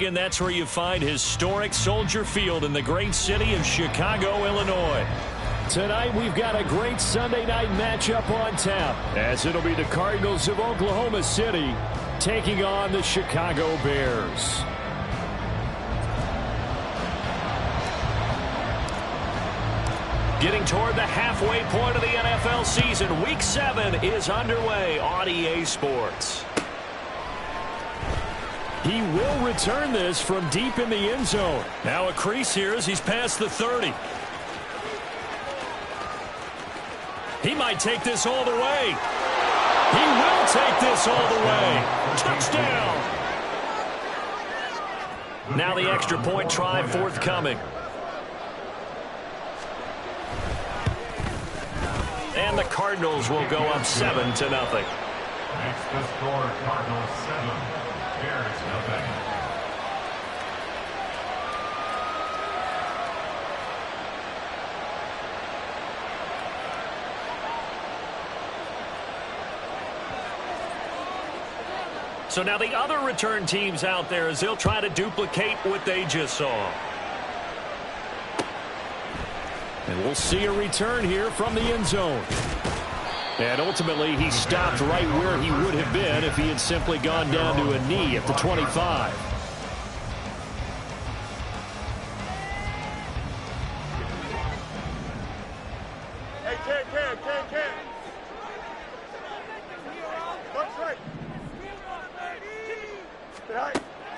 And that's where you find historic Soldier Field in the great city of Chicago, Illinois. Tonight we've got a great Sunday night matchup on tap, as it'll be the Cardinals of Oklahoma City taking on the Chicago Bears. Getting toward the halfway point of the NFL season, Week 7 is underway on EA Sports. He will return this from deep in the end zone. Now a crease here as he's past the 30. He might take this all the way. He will take this all the way. Touchdown. Now the extra point try forthcoming. And the Cardinals will go up 7-0. Next to score, Cardinals 7, Bears 0. So now the other return teams out there as they'll try to duplicate what they just saw. And we'll see a return here from the end zone. And ultimately, he stopped right where he would have been if he had simply gone down to a knee at the 25.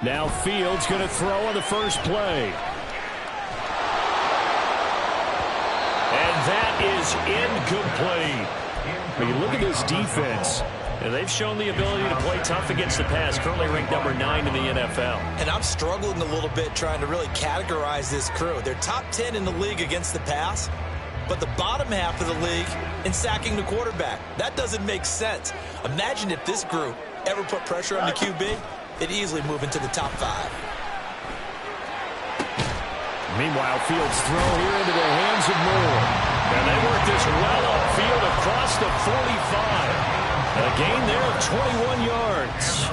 Now Fields going to throw on the first play. And that is incomplete. When you look at this defense, they've shown the ability to play tough against the pass, currently ranked number 9 in the NFL. And I'm struggling a little bit trying to really categorize this crew. They're top 10 in the league against the pass, but the bottom half of the league in sacking the quarterback. That doesn't make sense. Imagine if this group ever put pressure on the QB, they'd easily move into the top 5. Meanwhile, Fields throw here into the hands of Moore. And they work this well upfield across the 45. A gain there of 21 yards.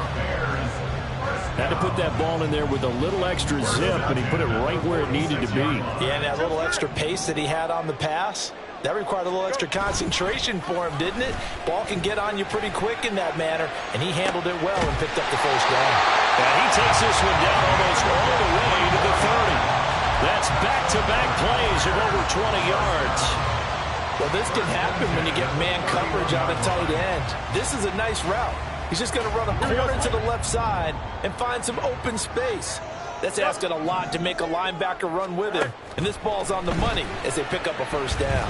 Had to put that ball in there with a little extra zip, and he put it right where it needed to be. Yeah, and that little extra pace that he had on the pass, that required a little extra concentration for him, didn't it? Ball can get on you pretty quick in that manner, and he handled it well and picked up the first down. And he takes this one down almost all the way to the 30. That's back-to-back plays of over 20 yards. Well, this can happen when you get man coverage on a tight end. This is a nice route. He's just going to run a corner to the left side and find some open space. That's asking a lot to make a linebacker run with him. And this ball's on the money as they pick up a first down.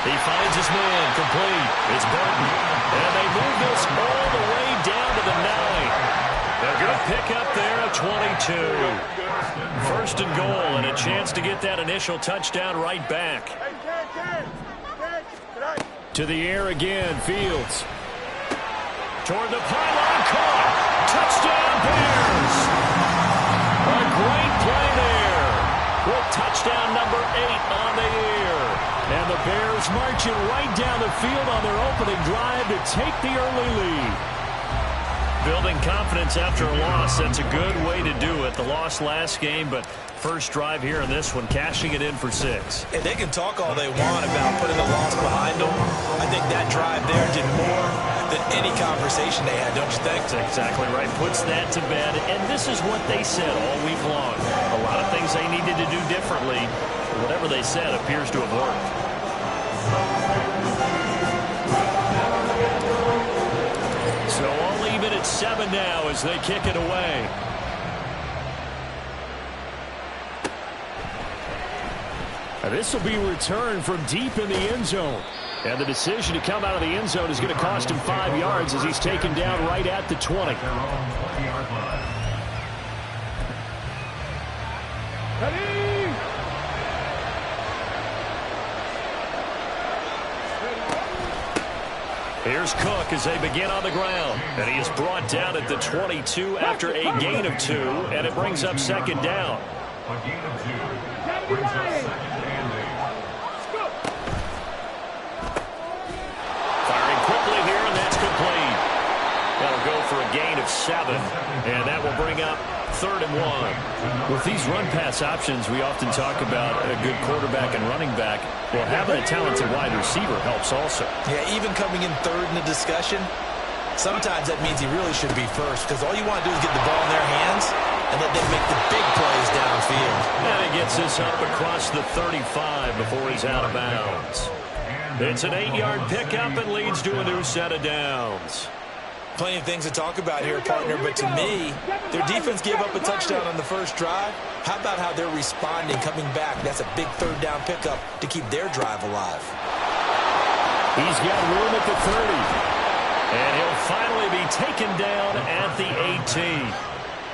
He finds his man complete. It's Burton. And they move this all the way down to the 9. They're going to pick up there at 22. First and goal, and a chance to get that initial touchdown right back. To the air again, Fields. Toward the pylon, caught. Touchdown, Bears. A great play there. With touchdown number 8 on the air. And the Bears marching right down the field on their opening drive to take the early lead. Building confidence after a loss, that's a good way to do it. The loss last game, but first drive here in this one, cashing it in for 6. And they can talk all they want about putting the loss behind them. I think that drive there did more than any conversation they had, don't you think? That's exactly right. Puts that to bed, and this is what they said all week long. A lot of things they needed to do differently. Whatever they said appears to have worked. So all even at 7 now as they kick it away. This will be returned from deep in the end zone. And the decision to come out of the end zone is going to cost him 5 yards as he's taken down right at the 20. Here's Cook as they begin on the ground. And he is brought down at the 22 after a gain of 2, and it brings up second down. A gain of 2 brings up second and 8. Firing quickly here, and that's complete. That'll go for a gain of of 7, and that will bring up 3rd and 1. With these run-pass options, we often talk about a good quarterback and running back. Well, having a talented wide receiver helps also. Yeah, even coming in 3rd in the discussion, sometimes that means he really should be first, because all you want to do is get the ball in their hands and let them make the big plays downfield. And he gets this up across the 35 before he's out of bounds. It's an 8-yard pickup and leads to a new set of downs. Plenty of things to talk about here, partner, but to me, their defense gave up a touchdown on the first drive. How about how they're responding, coming back? That's a big 3rd down pickup to keep their drive alive. He's got room at the 30. And he'll finally be taken down at the 18.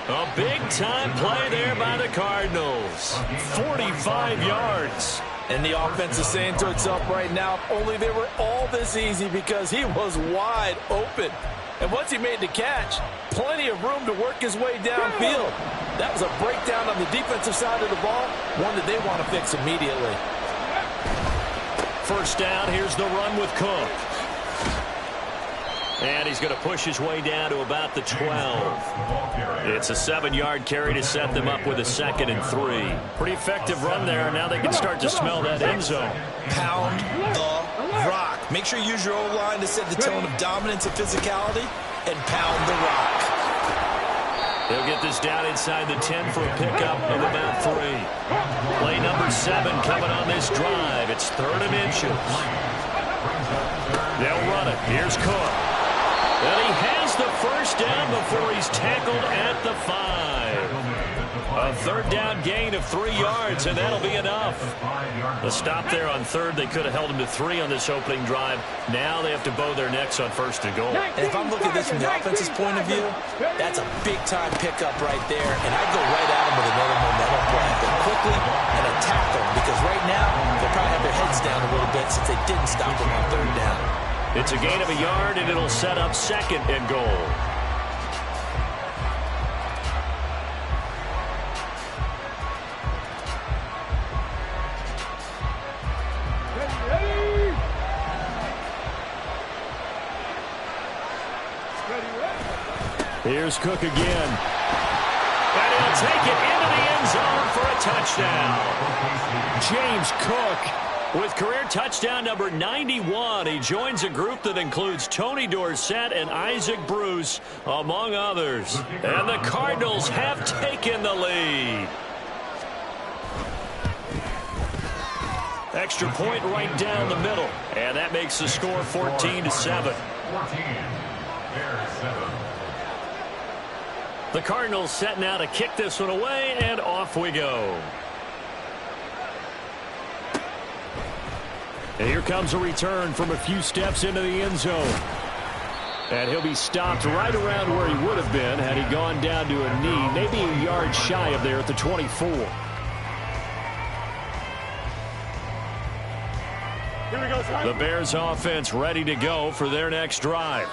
A big-time play there by the Cardinals. 45 yards. And the offense is saying to itself right now, if only they were all this easy, because he was wide open. And once he made the catch, plenty of room to work his way downfield. That was a breakdown on the defensive side of the ball, one that they want to fix immediately. First down, here's the run with Cook. And he's going to push his way down to about the 12. It's a 7-yard carry to set them up with a 2nd and 3. Pretty effective run there. Now they can start to smell that end zone. Pound the rock. Make sure you use your O-line to set the tone of dominance and physicality, and pound the rock. They'll get this down inside the 10 for a pickup of about 3. Play number 7 coming on this drive. It's 3rd and inches. They'll run it. Here's Cook. And he has the first down before he's tackled at the 5. A 3rd down gain of 3 yards, and that'll be enough. The stop there on 3rd, they could have held him to 3 on this opening drive. Now they have to bow their necks on 1st and goal. And if I'm looking at this from the offense's point of view, that's a big-time pickup right there, and I'd go right at him with another momentum play. Go quickly and attack them, because right now they'll probably have their heads down a little bit since they didn't stop them on 3rd down. It's a gain of a yard, and it'll set up 2nd and goal. Here's Cook again. And he'll take it into the end zone for a touchdown. James Cook with career touchdown number 91. He joins a group that includes Tony Dorsett and Isaac Bruce, among others. And the Cardinals have taken the lead. Extra point right down the middle. And that makes the score 14-7. The Cardinals set now to kick this one away, and off we go. And here comes a return from a few steps into the end zone. And he'll be stopped right around where he would have been had he gone down to a knee, maybe a yard shy of there at the 24. The Bears offense ready to go for their next drive.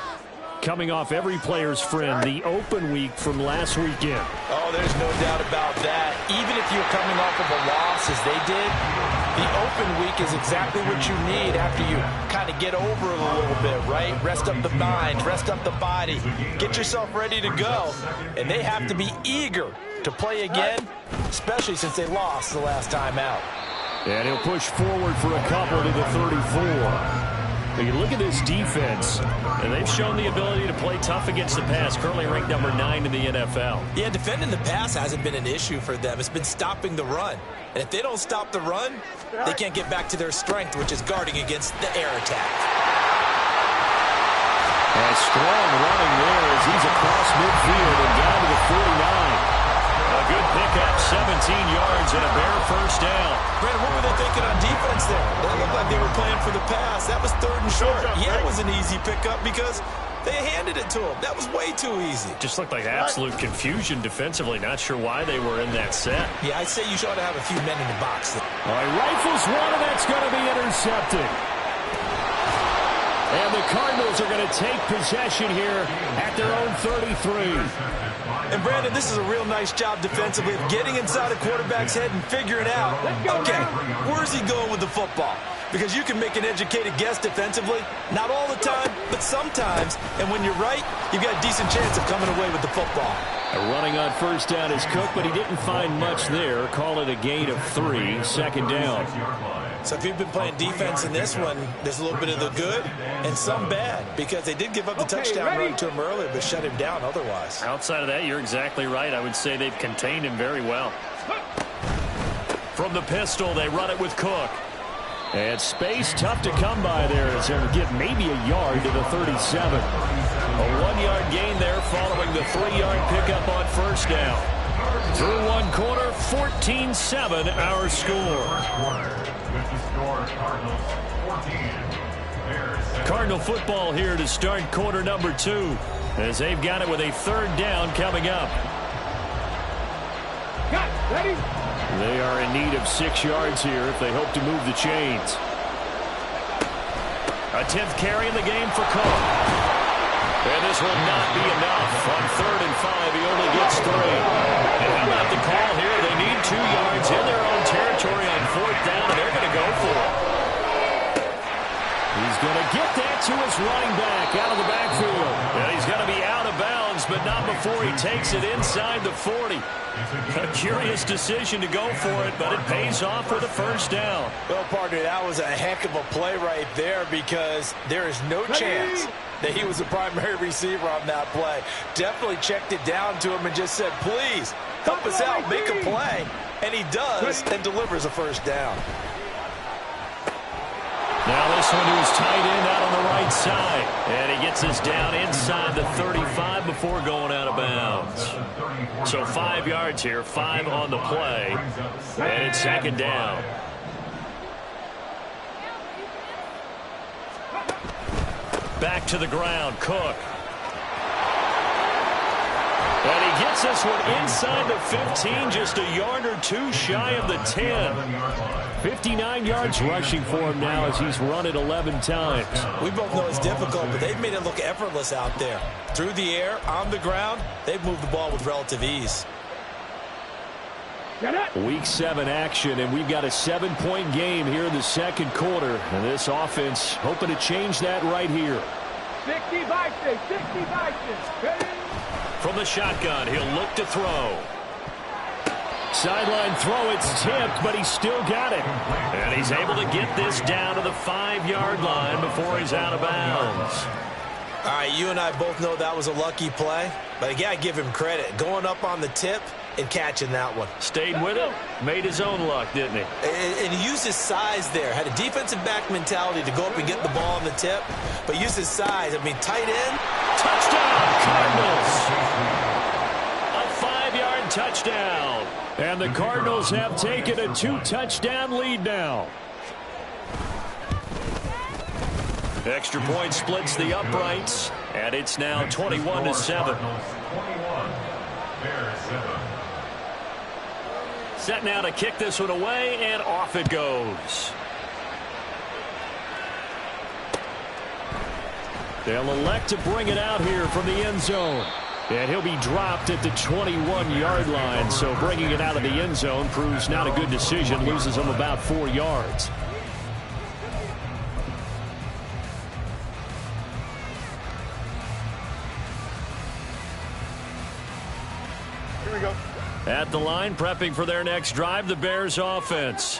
Coming off every player's friend, the open week from last weekend. Oh, there's no doubt about that. Even if you're coming off of a loss as they did, the open week is exactly what you need after you kind of get over it a little bit, right? Rest up the mind, rest up the body, get yourself ready to go. And they have to be eager to play again, especially since they lost the last time out. And he'll push forward for a couple to the 34. You look at this defense, and they've shown the ability to play tough against the pass, currently ranked number 9 in the NFL. Yeah, defending the pass hasn't been an issue for them. It's been stopping the run. And if they don't stop the run, they can't get back to their strength, which is guarding against the air attack. And strong running there as he's across midfield and down to the 49. A good pickup, 17 yards and a Bear first down. Brandon, what were they thinking on defense there? They looked like they were playing for the pass. That was 3rd and short. Yeah, it was an easy pickup because they handed it to him. That was way too easy. Just looked like absolute confusion defensively. Not sure why they were in that set. Yeah, I'd say you ought to have a few men in the box there. All right, rifles one, and that's going to be intercepted. And the Cardinals are going to take possession here at their own 33. And, Brandon, this is a real nice job defensively of getting inside a quarterback's head and figuring out, okay, where's he going with the football? because you can make an educated guess defensively. Not all the time, but sometimes. And when you're right, you've got a decent chance of coming away with the football. Running on first down is Cook, but he didn't find much there. Call it a gain of 3, second down. So if you've been playing defense in this one, there's a little bit of the good and some bad, because they did give up the touchdown run to him earlier, but shut him down otherwise. Outside of that, you're exactly right. I would say they've contained him very well. From the pistol, they run it with Cook. And space tough to come by there as they'll get maybe a yard to the 37. A 1-yard gain there following the 3-yard pickup on first down. Through one quarter, 14-7 our score. Cardinal football here to start quarter number 2 as they've got it with a 3rd down coming up. Ready? They are in need of 6 yards here if they hope to move the chains. A 10th carry in the game for Cook. And this will not be enough. On 3rd and 5, he only gets 3. And how about the call here? They need 2 yards in their own territory on 4th down, and they're going to go for it. He's going to get that to his running back out of the backfield. And he's going to be out of bounds, but not before he takes it inside the 40. A curious decision to go for it, but it pays off with a 1st down. Well, partner, that was a heck of a play right there, because there is no chance that he was the primary receiver on that play. Definitely checked it down to him and just said, please, help us out, make a play. And he does and delivers a 1st down. Now this one to his tight end out on the right side. And he gets us down inside the 35 before going out of bounds. So 5 yards here, 5 on the play. And it's 2nd down. Back to the ground, Cook. And he gets this one inside the 15, just a yard or 2 shy of the 10. 59 yards rushing for him now as he's run it 11 times. We both know it's difficult, but they've made it look effortless out there. Through the air, on the ground, they've moved the ball with relative ease. Week 7 action, and we've got a 7-point game here in the 2nd quarter. And this offense hoping to change that right here. 65, 65, ready? From the shotgun, he'll look to throw. Sideline throw, it's tipped, but he's still got it. And he's able to get this down to the 5-yard line before he's out of bounds. All right, you and I both know that was a lucky play, but I got to give him credit. Going up on the tip and catching that one. Stayed with it, made his own luck, didn't he? And he used his size there. Had a defensive back mentality to go up and get the ball on the tip, but used his size. I mean, tight end. Touchdown, Cardinals! A 5-yard touchdown. And the Cardinals have taken a 2-touchdown lead now. Extra point splits the uprights, and it's now 21-7. Set now to kick this one away, and off it goes. They'll elect to bring it out here from the end zone. And he'll be dropped at the 21-yard line, so bringing it out of the end zone proves not a good decision, loses him about 4 yards. Here we go. At the line, prepping for their next drive, the Bears offense.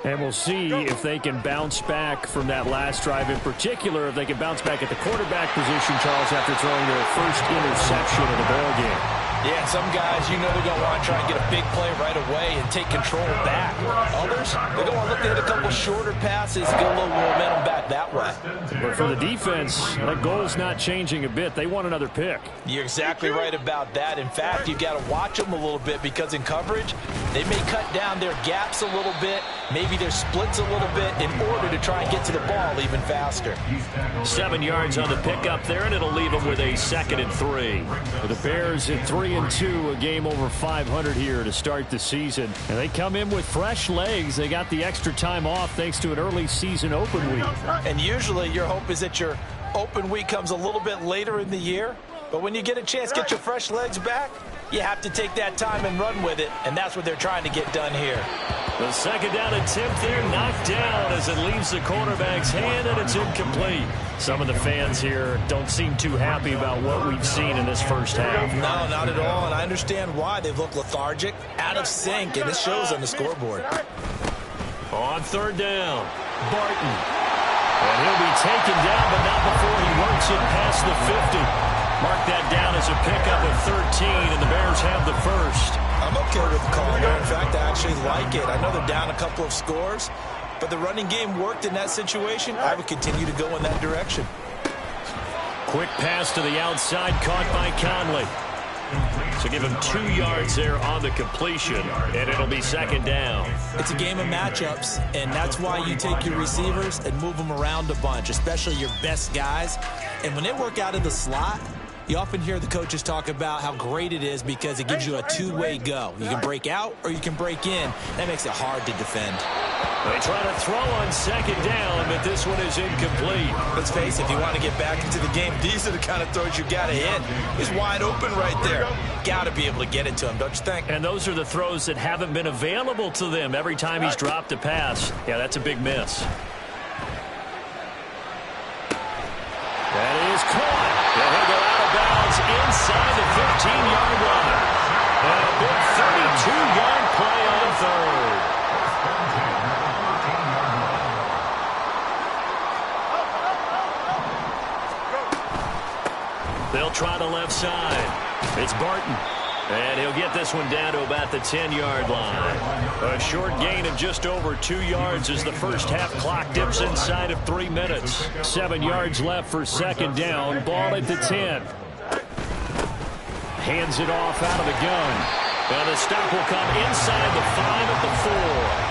And we'll see if they can bounce back from that last drive, in particular, if they can bounce back at the quarterback position, Charles, after throwing their first interception of the ballgame. Yeah, and some guys, you know they're going to want to try and get a big play right away and take control back. Others, they're going to look to hit a couple shorter passes, get a little momentum back that way. But for the defense, that goal's not changing a bit. They want another pick. You're exactly right about that. In fact, you've got to watch them a little bit, because in coverage, they may cut down their gaps a little bit, maybe their splits a little bit, in order to try and get to the ball even faster. 7 yards on the pickup there, and it'll leave them with a 2nd and 3. For the Bears at 3-2, a game over 500 here to start the season. And they come in with fresh legs. They got the extra time off thanks to an early season open week. And usually your hope is that your open week comes a little bit later in the year. But when you get a chance to get your fresh legs back, you have to take that time and run with it. And that's what they're trying to get done here. The second down attempt there knocked down as it leaves the quarterback's hand, and it's incomplete. Some of the fans here don't seem too happy about what we've seen in this first half. No, not at all, and I understand why. They've looked lethargic, out of sync, and this shows on the scoreboard. On third down, Barton. And he'll be taken down, but not before he works it past the 50. Mark that down as a pickup of 13, and the Bears have the first. I'm okay with the call there. In fact, I actually like it. I know they're down a couple of scores, but the running game worked in that situation. I would continue to go in that direction. Quick pass to the outside, caught by Conley. So give him 2 yards there on the completion, and it'll be second down. It's a game of matchups, and that's why you take your receivers and move them around a bunch, especially your best guys. And when they work out of the slot, you often hear the coaches talk about how great it is because it gives you a two-way go. You can break out or you can break in. That makes it hard to defend. They try to throw on second down, but this one is incomplete. Let's face it, if you want to get back into the game, these are the kind of throws you got to hit. He's wide open right there. Got to be able to get it to him, don't you think? And those are the throws that haven't been available to them every time he's dropped a pass. Yeah, that's a big miss. That is caught. And he'll go out of bounds inside the 15-yard line. And a big 32-yard play on third. They'll try the left side. It's Barton. And he'll get this one down to about the 10-yard line. A short gain of just over 2 yards as the first half clock dips inside of 3 minutes. 7 yards left for second down. Ball at the 10. Hands it off out of the gun. And the stop will come inside the 5 at the 4.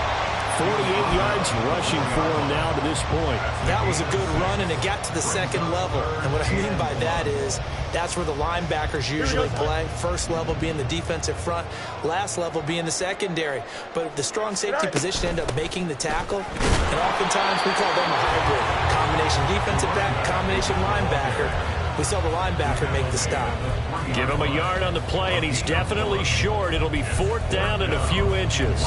48 yards rushing for him now to this point. That was a good run, and it got to the second level. And what I mean by that is that's where the linebackers usually play. First level being the defensive front, last level being the secondary. But the strong safety position ended up making the tackle, and oftentimes we call them a hybrid. Combination defensive back, combination linebacker. We saw the linebacker make the stop. Give him a yard on the play, and he's definitely short. It'll be fourth down and a few inches.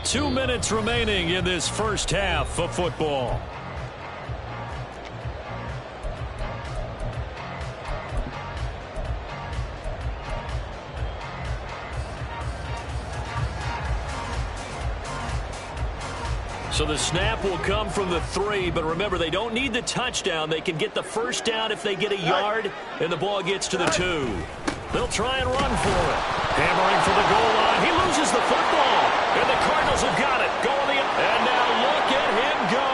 2 minutes remaining in this first half of football. So the snap will come from the 3, but remember, they don't need the touchdown. They can get the first down if they get a yard, and the ball gets to the 2. They'll try and run for it. Hammering for the goal line. He loses the football. And the Cardinals have got it. Go on the up. And now look at him go.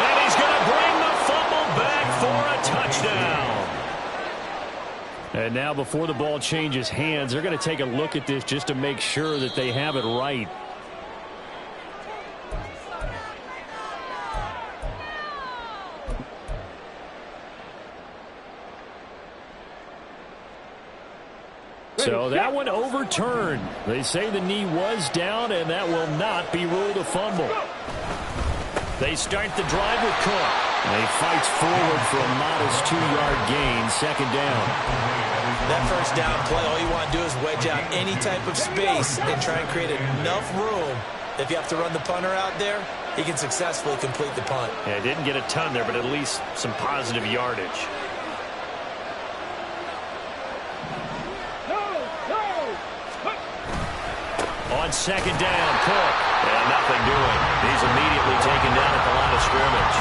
And he's going to bring the fumble back for a touchdown. And now before the ball changes hands, they're going to take a look at this just to make sure that they have it right. So that one overturned. They say the knee was down, and that will not be ruled a fumble. They start the drive with Cook. And he fights forward for a modest 2-yard gain, second down. That first down play, all you want to do is wedge out any type of space and try and create enough room. If you have to run the punter out there, he can successfully complete the punt. Yeah, didn't get a ton there, but at least some positive yardage. On second down, Cook. And nothing doing. He's immediately taken down at the line of scrimmage.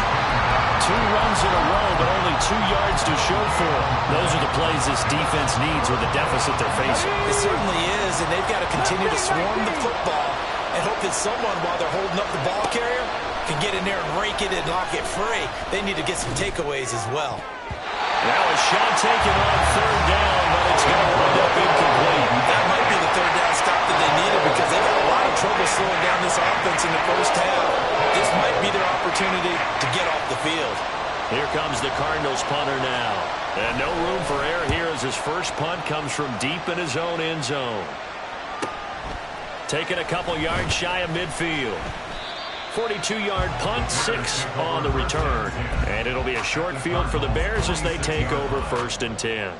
2 runs in a row, but only 2 yards to show for it. Those are the plays this defense needs with the deficit they're facing. It certainly is, and they've got to continue to swarm the football and hope that someone, while they're holding up the ball carrier, can get in there and rake it and knock it free. They need to get some takeaways as well. Now a shot taken on third down, but it's going to wind up incomplete. That might be the third down stop that they needed because they got a lot of trouble slowing down this offense in the first half. This might be their opportunity to get off the field. Here comes the Cardinals punter now. And no room for error here as his first punt comes from deep in his own end zone. Taking a couple yards shy of midfield. 42-yard punt, 6 on the return. And it'll be a short field for the Bears as they take over 1st and 10.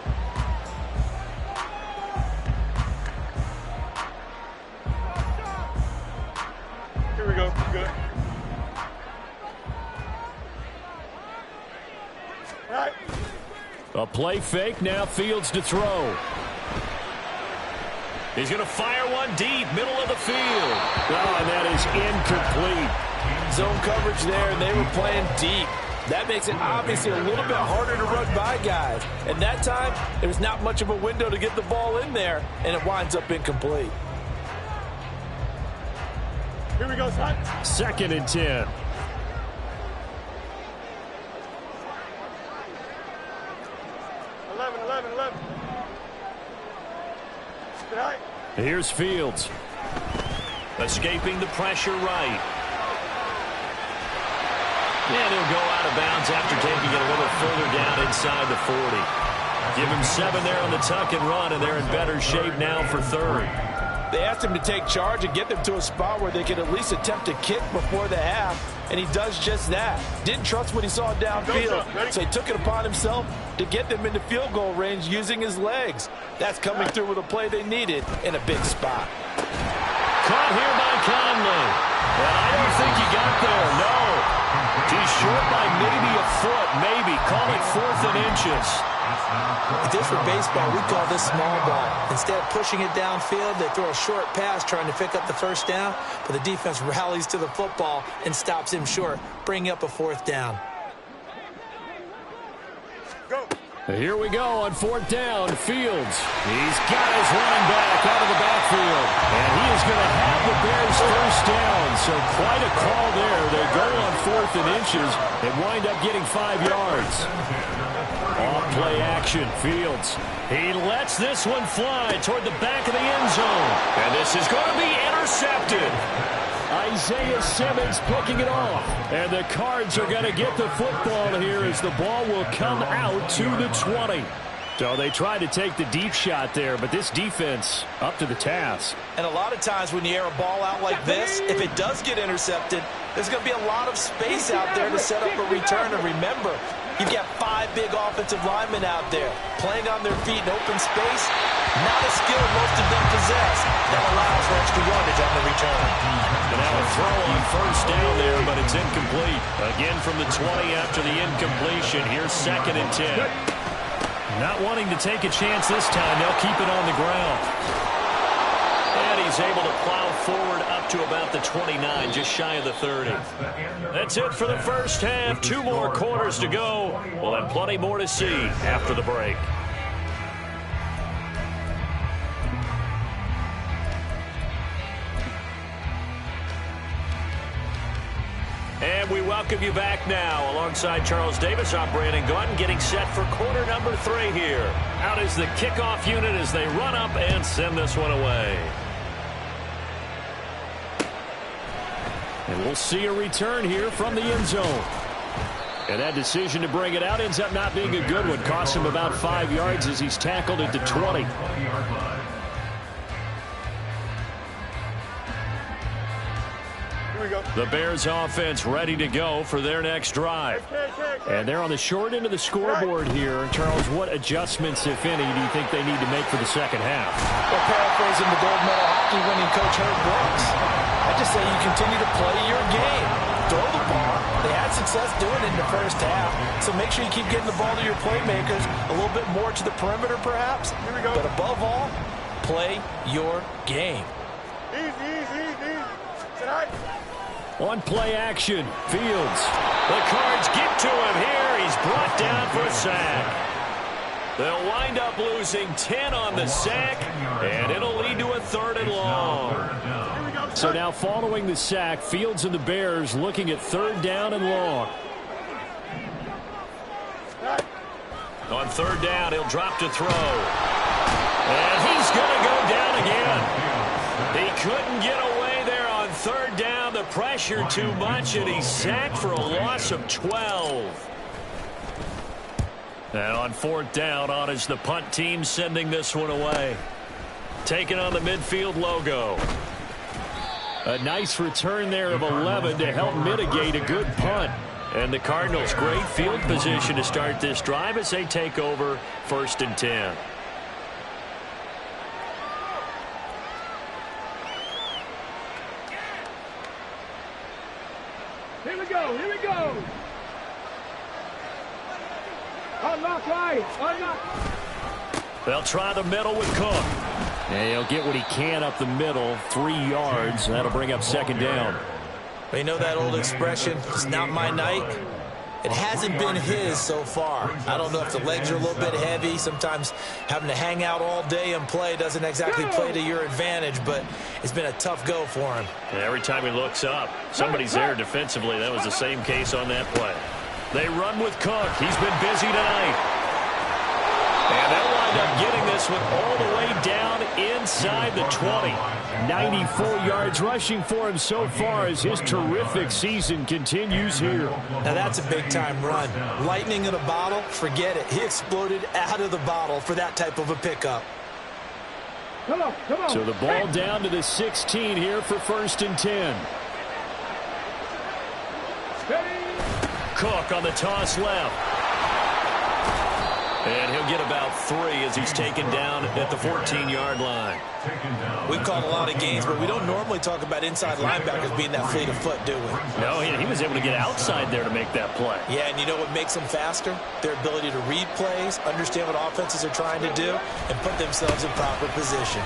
Here we go. Good. All right. A play fake, now Fields to throw. He's going to fire one deep, middle of the field. Oh, and that is incomplete. Zone coverage there, and they were playing deep. That makes it obviously a little bit harder to run by guys. And that time, there was not much of a window to get the ball in there, and it winds up incomplete. Here we go, son. 2nd and 10. Here's Fields. Escaping the pressure right. And he'll go out of bounds after taking it a little further down inside the 40. Give him 7 there on the tuck and run, and they're in better shape now for 3rd. They asked him to take charge and get them to a spot where they could at least attempt a kick before the half, and he does just that. Didn't trust what he saw downfield, so he took it upon himself to get them into field goal range using his legs. That's coming through with a play they needed in a big spot. Caught here by Conley. And I don't think he got there, no. He's short by maybe a foot, maybe. Call it 4th and inches. If this were baseball, we call this small ball. Instead of pushing it downfield, they throw a short pass trying to pick up the 1st down, but the defense rallies to the football and stops him short, bringing up a 4th down. Go. Here we go on 4th down. Fields. He's got his running back out of the backfield. And he is going to have the Bears 1st down. So quite a call there. They go on 4th and inches and wind up getting 5 yards. Off play action. Fields. He lets this one fly toward the back of the end zone. And this is going to be intercepted. Isaiah Simmons picking it off. And the Cards are going to get the football here as the ball will come out to the 20. So they tried to take the deep shot there, but this defense up to the task. And a lot of times when you air a ball out like this, if it does get intercepted, there's going to be a lot of space out there to set up a return. And remember, you've got 5 big offensive linemen out there playing on their feet in open space. Not a skill most of them possess that allows for extra yardage on the return. And now a throw on 1st down there, but it's incomplete. Again from the 20 after the incompletion. Here's 2nd and 10. Not wanting to take a chance this time. They'll keep it on the ground. And he's able to plow forward up to about the 29, just shy of the 30. That's it for the 1st half. 2 more quarters to go. We'll have plenty more to see after the break. And we welcome you back now. Alongside Charles Davis, I'm Brandon Gaudin, getting set for quarter number 3 here. Out is the kickoff unit as they run up and send this one away. And we'll see a return here from the end zone. And that decision to bring it out ends up not being a good one. Costs him about 5 yards as he's tackled at the 20. The Bears offense ready to go for their next drive. And they're on the short end of the scoreboard here. Charles, what adjustments, if any, do you think they need to make for the 2nd half? Well, paraphrasing the gold medal hockey winning coach Herb Brooks, I just say you continue to play your game. Throw the ball. They had success doing it in the 1st half, so make sure you keep getting the ball to your playmakers, a little bit more to the perimeter perhaps. Here we go. But above all, play your game. Easy. Tonight. On play action, Fields. The Cards get to him here. He's brought down for a sack. They'll wind up losing 10 on the sack, and it'll lead to a 3rd and long. So now following the sack, Fields and the Bears looking at 3rd down and long. On 3rd down, he'll drop to throw. And he's going to go down again. He couldn't get away there on 3rd down. The pressure too much, and he's sacked for a loss of 12. And on 4th down, on is the punt team sending this one away. Taking on the midfield logo. A nice return there of 11 to help mitigate a good punt. And the Cardinals, great field position to start this drive as they take over 1st and 10. Here we go, here we go. Unlock right, unlock. They'll try the middle with Cook. And he'll get what he can up the middle, 3 yards. That'll bring up 2nd down. You know that old expression, it's not my night? It hasn't been his so far. I don't know if the legs are a little bit heavy. Sometimes having to hang out all day and play doesn't exactly play to your advantage, but it's been a tough go for him. And every time he looks up, somebody's there defensively. That was the same case on that play. They run with Cook. He's been busy tonight. And they'll wind up getting this one all the way down inside the 20. 94 yards rushing for him so far as his terrific season continues here. Now that's a big-time run. Lightning in a bottle, forget it. He exploded out of the bottle for that type of a pickup. Come on, come on. So the ball down to the 16 here for 1st and 10. Steady. Cook on the toss left. And he'll get about 3 as he's taken down at the 14-yard line. We've called a lot of games, but we don't normally talk about inside linebackers being that fleet of foot, do we? No, he was able to get outside there to make that play. Yeah, and you know what makes them faster? Their ability to read plays, understand what offenses are trying to do, and put themselves in proper position.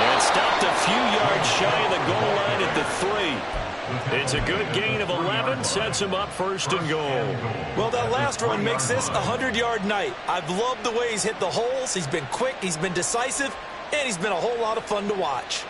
And stopped a few yards shy of the goal line at the 3. It's a good gain of 11, sets him up 1st and goal. Well, that last run makes this a 100-yard night. I've loved the way he's hit the holes. He's been quick, he's been decisive, and he's been a whole lot of fun to watch.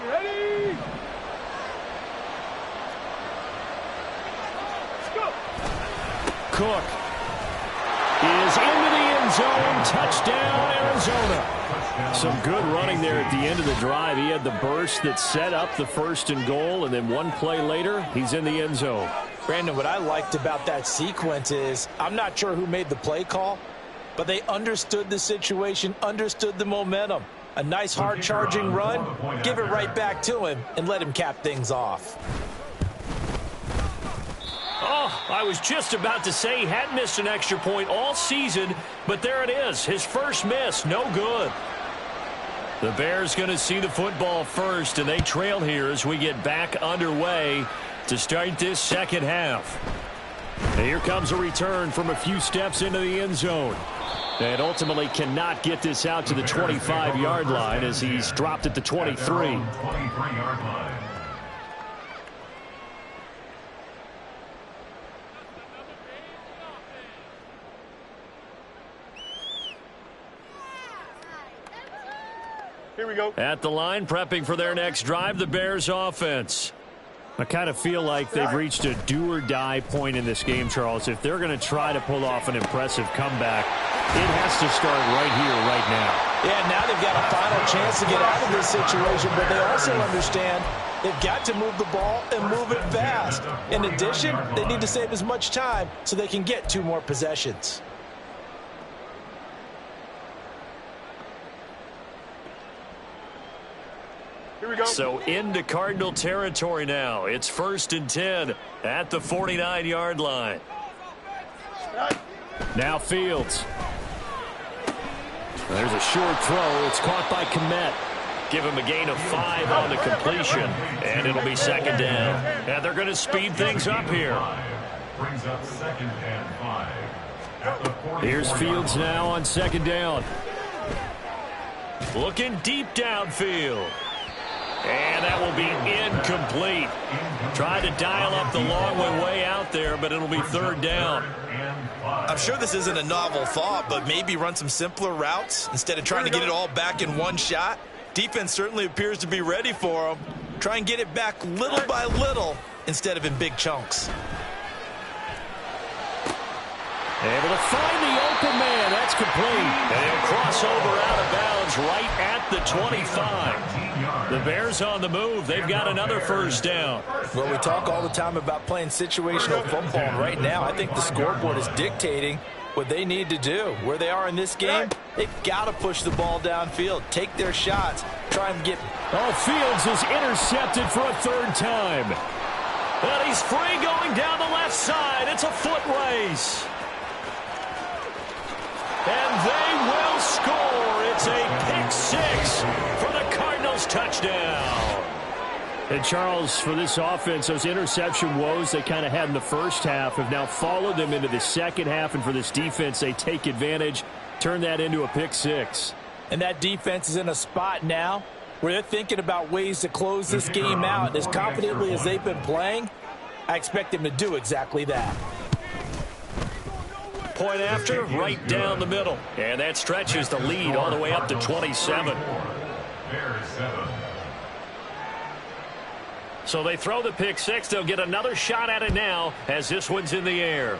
Ready? Cook is into the end zone. Touchdown, Arizona. Some good running there at the end of the drive. He had the burst that set up the 1st and goal, and then one play later, he's in the end zone. Brandon, what I liked about that sequence is I'm not sure who made the play call, but they understood the situation, understood the momentum. A nice hard-charging run, give it right back to him, and let him cap things off. Oh, I was just about to say he hadn't missed an extra point all season, but there it is, his first miss, no good. The Bears going to see the football first, and they trail here as we get back underway to start this 2nd half. And here comes a return from a few steps into the end zone. And ultimately cannot get this out to the 25-yard line as he's dropped at the 23. Here we go. At the line, prepping for their next drive, the Bears offense. I kind of feel like they've reached a do-or-die point in this game, Charles. If they're going to try to pull off an impressive comeback, it has to start right here, right now. Yeah, now they've got a final chance to get out of this situation, but they also understand they've got to move the ball and move it fast. In addition, they need to save as much time so they can get 2 more possessions. Here we go. So into Cardinal territory now. It's 1st and 10 at the 49-yard line. Now Fields. There's a short throw. It's caught by Kmet. Give him a gain of 5 on the completion, and it'll be 2nd down. And they're going to speed things up here. Brings up 2nd and 5. At the 44 Here's Fields now on 2nd down. Looking deep downfield. And that will be incomplete. Tried to dial up the long way out there, but it'll be 3rd down. I'm sure this isn't a novel thought, but maybe run some simpler routes instead of trying to get it all back in one shot. Defense certainly appears to be ready for them. Try and get it back little by little instead of in big chunks. Able to find the open man. That's complete. And he'll cross over out of bounds is right at the 25. The Bears on the move. They've got another first down. Well, we talk all the time about playing situational football, and right now I think the scoreboard is dictating what they need to do. Where they are in this game, they've got to push the ball downfield, take their shots, try and get... Oh, Fields is intercepted for a third time. And he's free going down the left side. It's a foot race. And they will score. It's a pick six for the Cardinals touchdown. And Charles, for this offense, those interception woes they kind of had in the first half have now followed them into the second half. And for this defense, they take advantage, turn that into a pick six. And that defense is in a spot now where they're thinking about ways to close this game out. And as confidently as they've been playing, I expect them to do exactly that. Point after, right down the middle. And that stretches the lead all the way up to 27. So they throw the pick six. They'll get another shot at it now as this one's in the air.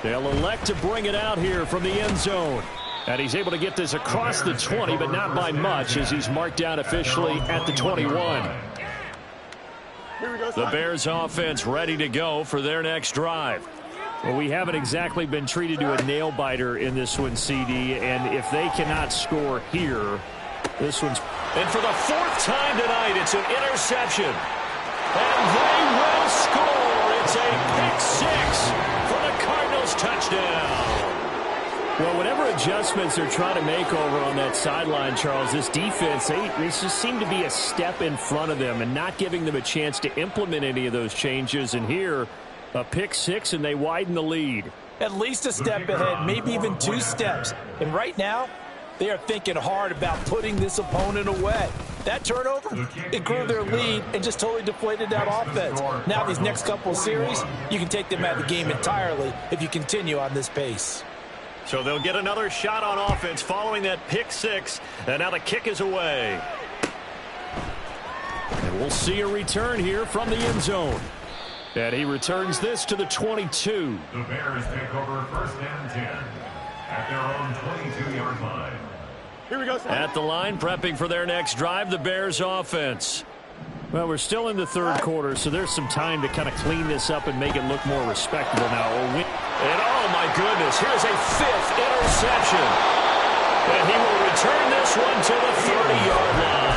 They'll elect to bring it out here from the end zone. And he's able to get this across the 20, but not by much as he's marked down officially at the 21. The Bears offense ready to go for their next drive. Well, we haven't exactly been treated to a nail-biter in this one, CD, and if they cannot score here, this one's... And for the fourth time tonight, it's an interception. And they will score. It's a pick six for the Cardinals touchdown. Well, whatever adjustments they're trying to make over on that sideline, Charles, this defense, they just seem to be a step in front of them and not giving them a chance to implement any of those changes. And here, a pick six, and they widen the lead. At least a step ahead, maybe even two steps. And right now, they are thinking hard about putting this opponent away. That turnover, it grew their lead and just totally deflated that offense. Now these next couple of series, you can take them out of the game entirely if you continue on this pace. So they'll get another shot on offense following that pick six. And now the kick is away. And we'll see a return here from the end zone. And he returns this to the 22. The Bears take over first and 10 at their own 22-yard line. Here we go, Sam. At the line, prepping for their next drive, the Bears offense. Well, we're still in the third quarter, so there's some time to kind of clean this up and make it look more respectable now. And oh, my goodness, here's a fifth interception. And he will return this one to the 30-yard line.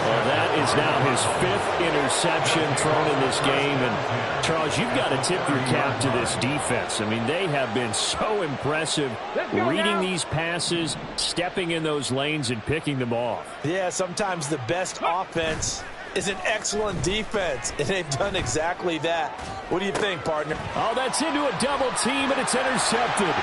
Well, that is now his fifth interception thrown in this game. And, Charles, you've got to tip your cap to this defense. I mean, they have been so impressive reading these passes, stepping in those lanes, and picking them off. Yeah, sometimes the best offense is an excellent defense, and they've done exactly that. What do you think, partner? Oh, that's into a double team, and it's intercepted.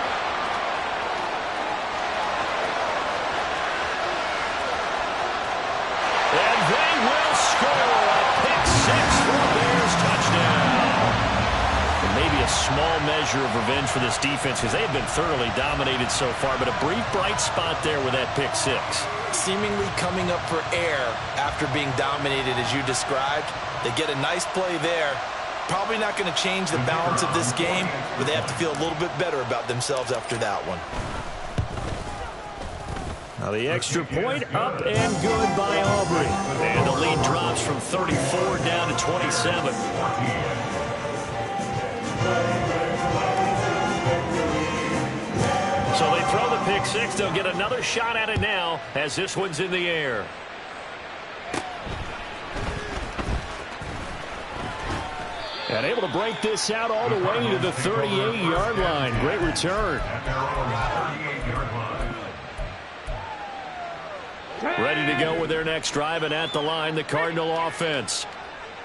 And they will score a pick six for a Bears touchdown. And maybe a small measure of revenge for this defense because they have been thoroughly dominated so far, but a brief bright spot there with that pick six. Seemingly coming up for air after being dominated as you described. They get a nice play there. Probably not going to change the balance of this game, but they have to feel a little bit better about themselves after that one. Now the extra point up and good by Aubrey. And the lead drops from 34 down to 27. So they throw the pick six. They'll get another shot at it now as this one's in the air. And able to break this out all the way to the 38-yard line. Great return. Ready to go with their next drive, and at the line, the Cardinal offense.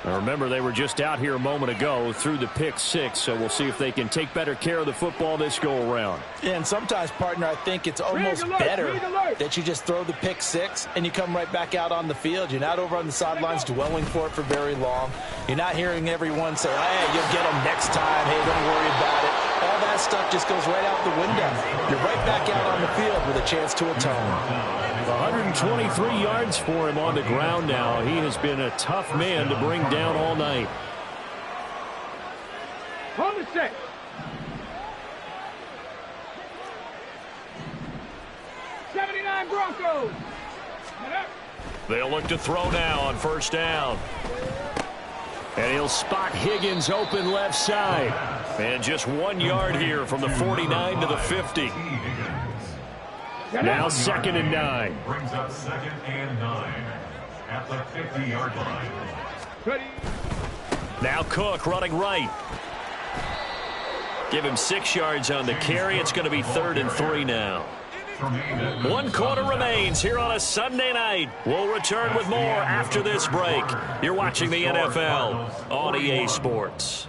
Now remember, they were just out here a moment ago through the pick six, so we'll see if they can take better care of the football this go-around. Yeah, and sometimes, partner, I think it's almost better that you just throw the pick six and you come right back out on the field. You're not over on the sidelines dwelling for it for very long. You're not hearing everyone say, hey, you'll get them next time. Hey, don't worry about it. All that stuff just goes right out the window. You're right back out on the field with a chance to atone. 123 yards for him on the ground now. He has been a tough man to bring down all night. On the set. Time, Broncos. They'll look to throw now on first down. And he'll spot Higgins open left side. And just 1 yard here from the 49 to the 50. Now 2nd and 9. Brings up 2nd and 9 at the 50-yard line. Ready. Now Cook running right. Give him 6 yards on the carry. It's going to be 3rd and 3 now. 1 quarter remains here on a Sunday night. We'll return with more after this break. You're watching the NFL on EA Sports.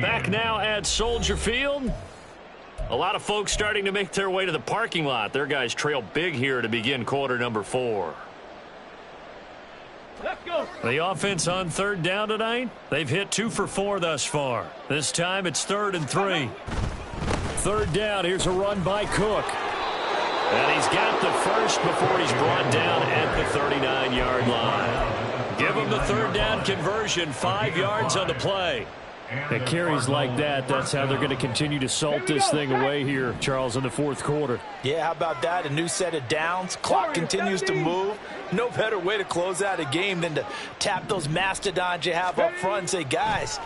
Back now at Soldier Field. A lot of folks starting to make their way to the parking lot. Their guys trail big here to begin quarter number 4. Let's go. The offense on 3rd down tonight. They've hit 2 for 4 thus far. This time it's 3rd and 3. 3rd down. Here's a run by Cook. And he's got the first before he's brought down at the 39-yard line. Give him the 3rd down conversion, 5 yards on the play. At carries like that, that's how they're going to continue to salt this thing away here, Charles, in the 4th quarter. Yeah, how about that? A new set of downs. Clock continues to move. No better way to close out a game than to tap those mastodons you have up front and say, guys,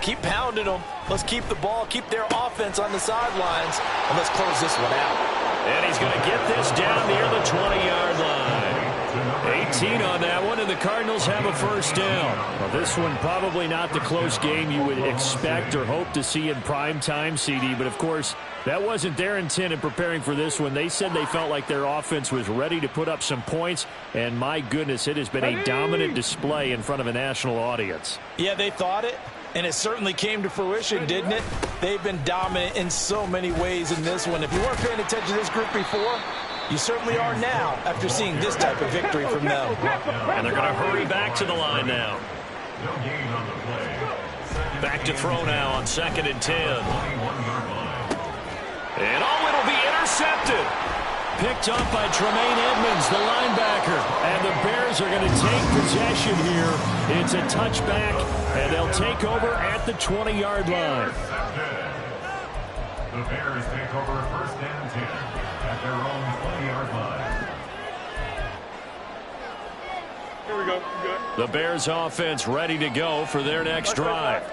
keep pounding them. Let's keep the ball, keep their offense on the sidelines, and let's close this one out. And he's going to get this down near the 20-yard line. 18 on that one, and the Cardinals have a first down. Well, this one probably not the close game you would expect or hope to see in prime time, CD, but of course, that wasn't their intent in preparing for this one. They said they felt like their offense was ready to put up some points, and my goodness, it has been a dominant display in front of a national audience. Yeah, they thought it, and it certainly came to fruition, didn't it? They've been dominant in so many ways in this one. If you weren't paying attention to this group before, you certainly are now after seeing this type of victory from them. And they're going to hurry back to the line now. Back to throw now on 2nd and 10. And it'll be intercepted. Picked up by Tremaine Edmonds, the linebacker. And the Bears are going to take possession here. It's a touchback, and they'll take over at the 20-yard line. The Bears take over 1st and 10 at their own 20-yard line. Here we go. Good. The Bears offense ready to go for their next drive.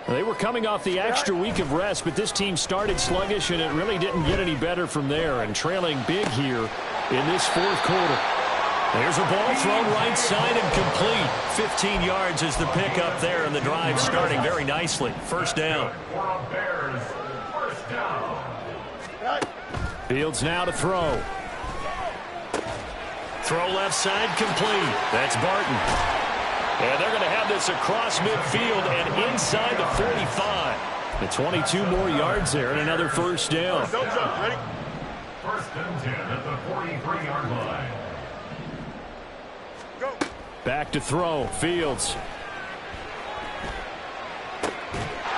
They were coming off the extra week of rest, but this team started sluggish, and it really didn't get any better from there, and trailing big here in this 4th quarter. There's a ball thrown right side and complete. 15 yards is the pickup there, and the drive starting very nicely. First down. Fields now to throw. Throw left side complete. That's Barton. And they're going to have this across midfield and inside the 45. The 22 more yards there and another first down. Ready? 1st and 10 at the 43-yard line. Go. Back to throw. Fields.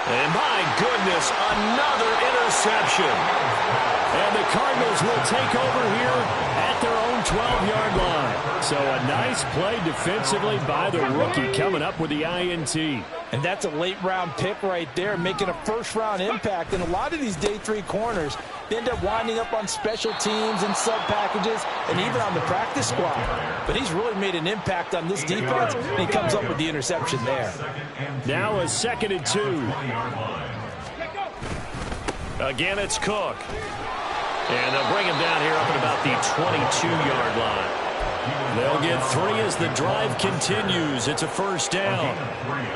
And my goodness, another interception. And the Cardinals will take over here at their own 12-yard line. So a nice play defensively by the rookie coming up with the INT. And that's a late-round pick right there, making a first-round impact. And a lot of these day 3 corners, they end up winding up on special teams and sub-packages and even on the practice squad. But he's really made an impact on this defense, and he comes up with the interception there. Now a 2nd and 2. Again, it's Cook. And they'll bring him down here up at about the 22-yard line. They'll get 3 as the drive continues. It's a first down.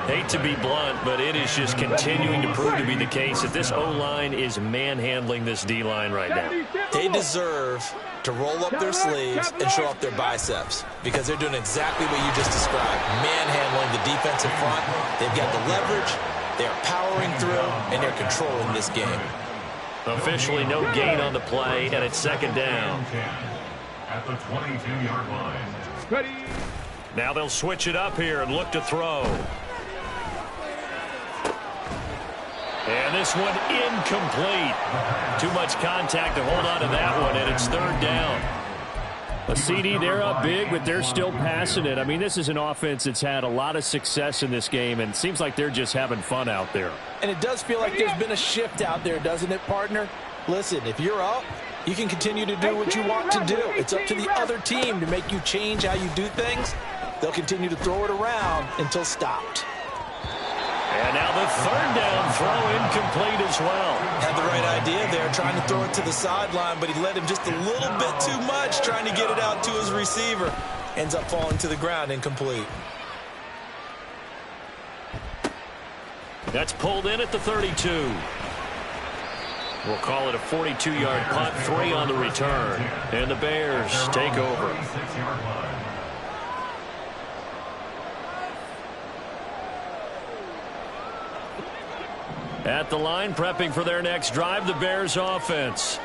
Hate to be blunt, but it is just continuing to prove to be the case that this O-line is manhandling this D-line right now. They deserve to roll up their sleeves and show up their biceps because they're doing exactly what you just described, manhandling the defensive front. They've got the leverage, they're powering through, and they're controlling this game. Officially no gain on the play, and it's 2nd down. At the 22-yard line. Ready. Now they'll switch it up here and look to throw. And this one incomplete. Too much contact to hold on to that one, and it's 3rd down. A CD, they're up big, but they're still passing it. I mean, this is an offense that's had a lot of success in this game, and it seems like they're just having fun out there. And it does feel like there's been a shift out there, doesn't it, partner? Listen, if you're up, you can continue to do what you want to do. It's up to the other team to make you change how you do things. They'll continue to throw it around until stopped. And now the third down throw incomplete as well. Had the right idea there, trying to throw it to the sideline, but he led him just a little bit too much, trying to get it out to his receiver. Ends up falling to the ground, incomplete. That's pulled in at the 32. We'll call it a 42-yard punt, 3 on the return. And the Bears take over. At the line, prepping for their next drive, the Bears offense.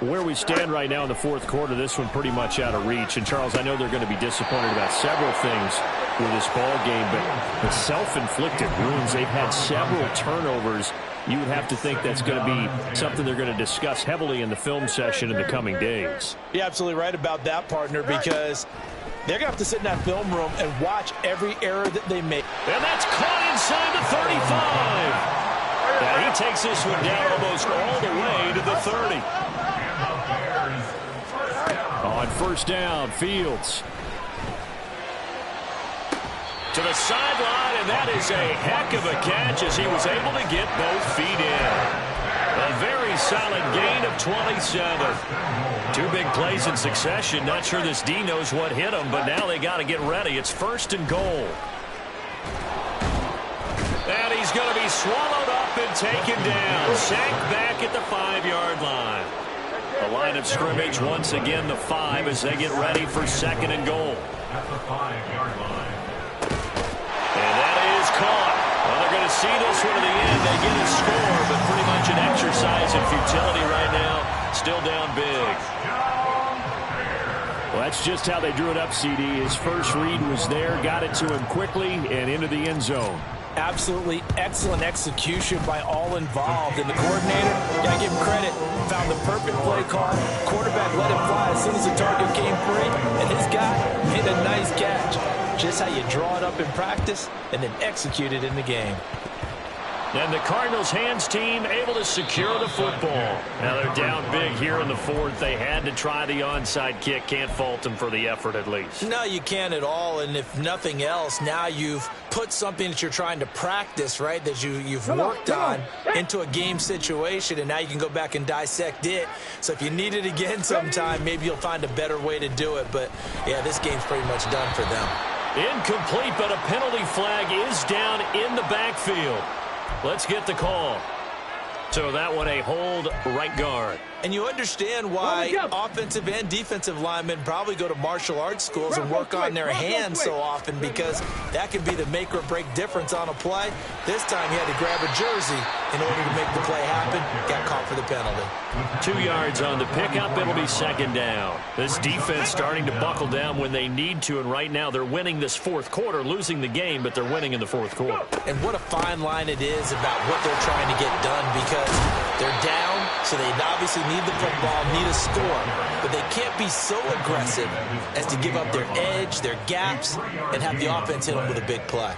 Where we stand right now in the fourth quarter, this one pretty much out of reach. And, Charles, I know they're going to be disappointed about several things with this ball game, but the self-inflicted wounds, they've had several turnovers. You would have to think that's going to be something they're going to discuss heavily in the film session in the coming days. You're absolutely right about that, partner, because they're going to have to sit in that film room and watch every error that they make. And that's caught inside the 35. Yeah, he takes this one down almost all the way to the 30. On first down, Fields. To the sideline, and that is a heck of a catch as he was able to get both feet in. A very solid gain of 27. 2 big plays in succession. Not sure this D knows what hit him, but now they got to get ready. It's first and goal. And he's going to be swallowed up and taken down. Sacked back at the 5-yard line. The line of scrimmage once again the 5 as they get ready for second and goal. At the 5-yard line. And that is caught. Well, they're going to see this one to the end. They get a score, but pretty much an exercise in futility right now. Still down big. Well, that's just how they drew it up, CD. His first read was there, got it to him quickly, and into the end zone. Absolutely excellent execution by all involved. And the coordinator, got to give him credit, found the perfect play call. Quarterback let him fly as soon as the target came free, and his guy made a nice catch. Just how you draw it up in practice and then execute it in the game. And the Cardinals hands team able to secure the football. Now they're down big here in the fourth. They had to try the onside kick. Can't fault them for the effort at least. No, you can't at all. And if nothing else, now you've put something that you're trying to practice, right, that you've worked on into a game situation, and now you can go back and dissect it. So if you need it again sometime, maybe you'll find a better way to do it. But, yeah, this game's pretty much done for them. Incomplete, but a penalty flag is down in the backfield. Let's get the call. So that one a hold right guard. And you understand why offensive and defensive linemen probably go to martial arts schools and work on their hands so often, because that can be the make or break difference on a play. This time he had to grab a jersey in order to make the play happen. Got caught for the penalty. 2 yards on the pickup. It'll be second down. This defense starting to buckle down when they need to, and right now they're winning this fourth quarter, losing the game, but they're winning in the fourth quarter. And what a fine line it is about what they're trying to get done, because they're down, so they obviously need the football, need a score, but they can't be so aggressive as to give up their edge, their gaps, and have the offense hit them with a big play.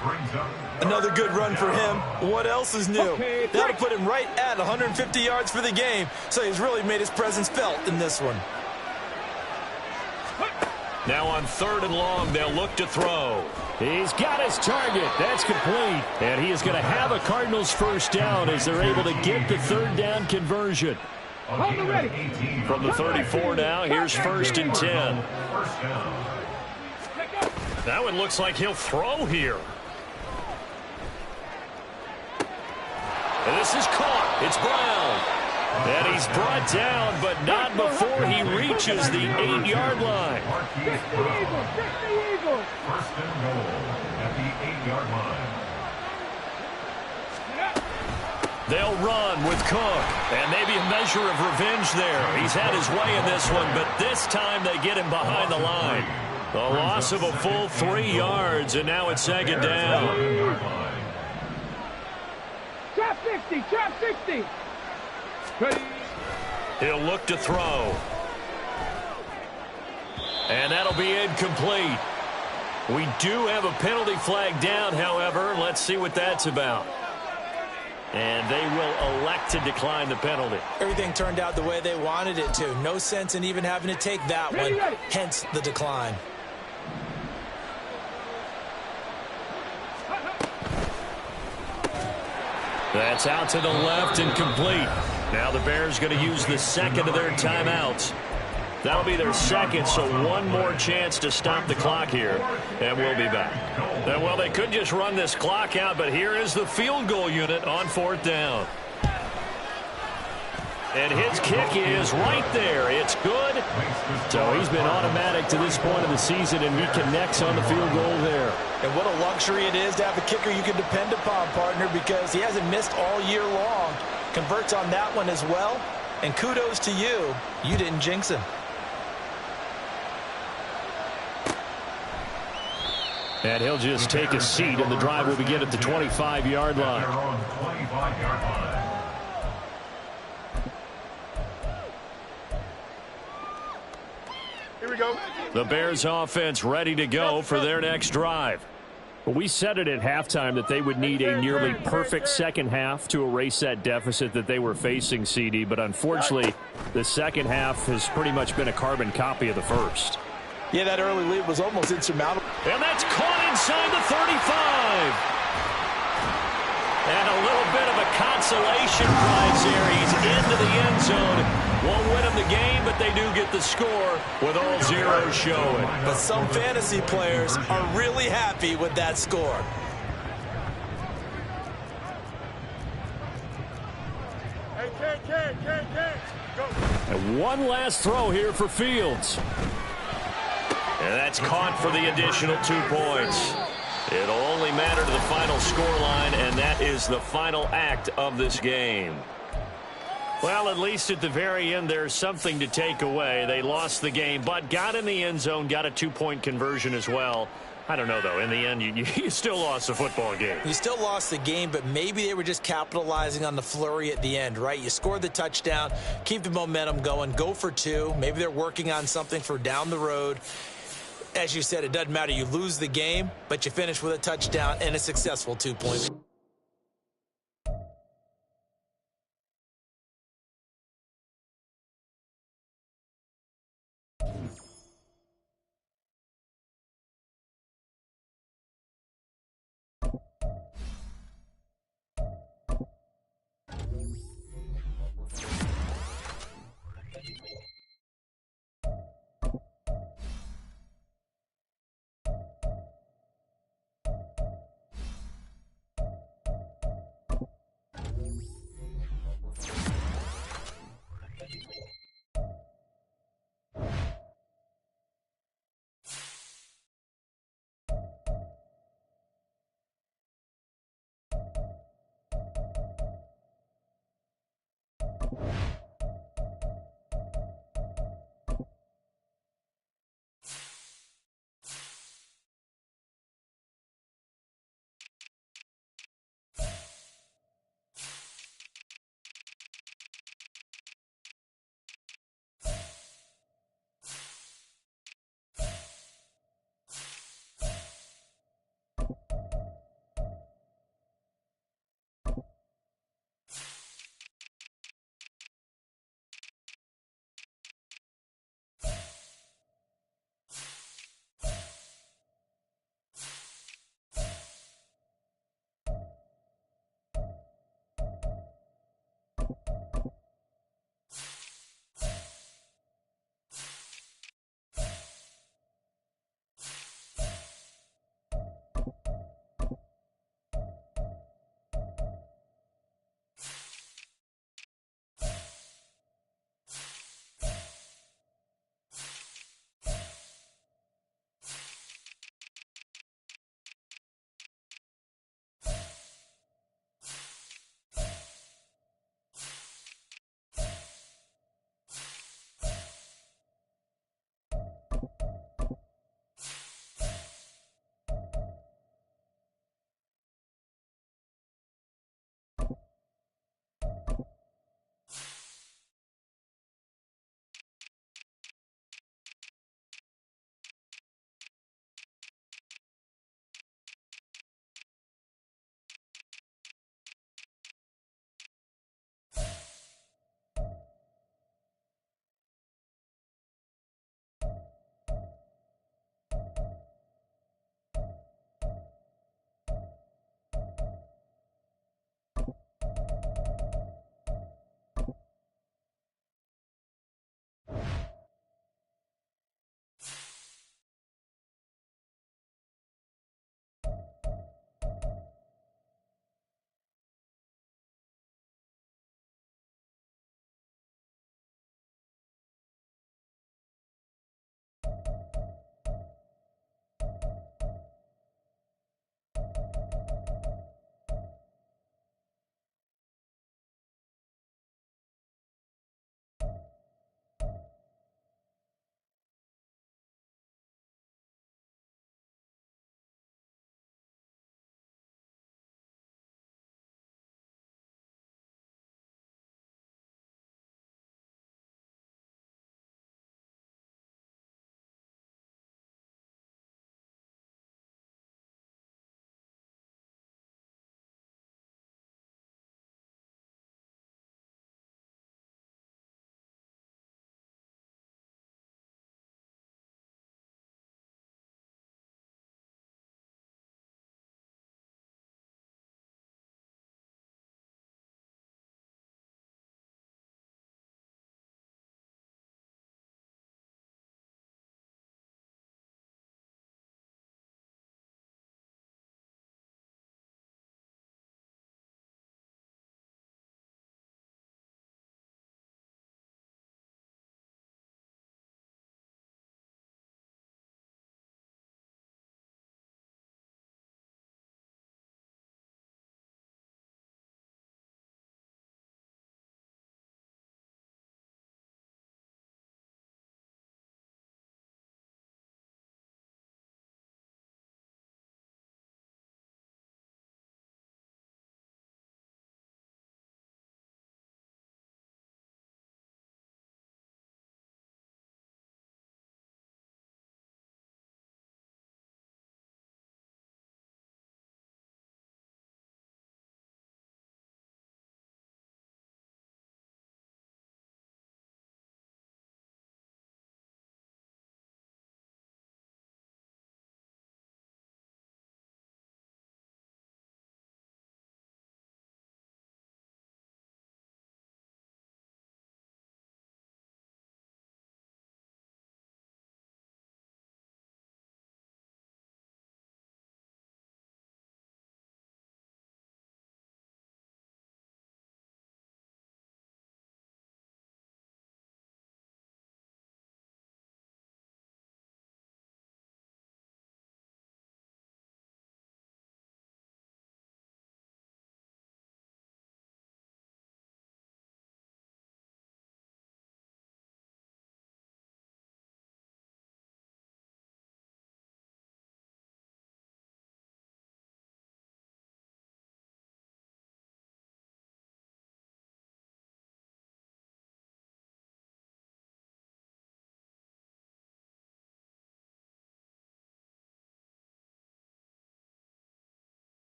Another good run for him. What else is new? That'll put him right at 150 yards for the game, so he's really made his presence felt in this one. Now on third and long, they'll look to throw. He's got his target. That's complete. And he is going to have a Cardinals first down as they're able to get the third down conversion. From the 34 now, here's first and 10. That one looks like he'll throw here. And this is caught. It's Brown. And he's brought down, but not before he reaches the 8-yard line. First and goal at the 8-yard line. They'll run with Cook, and maybe a measure of revenge there. He's had his way in this one, but this time they get him behind the line. A loss of a full 3 yards, and now it's second down. Trap 60, trap 60. He'll look to throw. And that'll be incomplete. We do have a penalty flag down, however. Let's see what that's about. And they will elect to decline the penalty. Everything turned out the way they wanted it to. No sense in even having to take that one, hence the decline. That's out to the left and complete. Now the Bears going to use the second of their timeouts. That'll be their second, so one more chance to stop the clock here, and we'll be back. And, well, they could just run this clock out, but here is the field goal unit on 4th down. And his kick is right there. It's good. So he's been automatic to this point of the season, and he connects on the field goal there. And what a luxury it is to have a kicker you can depend upon, partner, because he hasn't missed all year long. Converts on that one as well. And kudos to you. You didn't jinx him. And he'll just take a seat, and the drive will begin at the 25-yard line. Here we go. The Bears offense ready to go for their next drive. Well, we said it at halftime that they would need a nearly perfect second half to erase that deficit that they were facing, CD. But unfortunately, the second half has pretty much been a carbon copy of the first. Yeah, that early lead was almost insurmountable. And that's caught inside the 35. And a little bit of a consolation prize here. He's into the end zone. Won't win them the game, but they do get the score with all zeros showing. But some fantasy players are really happy with that score. And one last throw here for Fields. And that's caught for the additional 2 points. It'll only matter to the final scoreline, and that is the final act of this game. Well, at least at the very end, there's something to take away. They lost the game, but got in the end zone, got a 2-point conversion as well. I don't know, though. In the end, you still lost the football game. You still lost the game, but maybe they were just capitalizing on the flurry at the end, right? You scored the touchdown, keep the momentum going, go for 2. Maybe they're working on something for down the road. As you said, it doesn't matter. You lose the game, but you finish with a touchdown and a successful 2-point.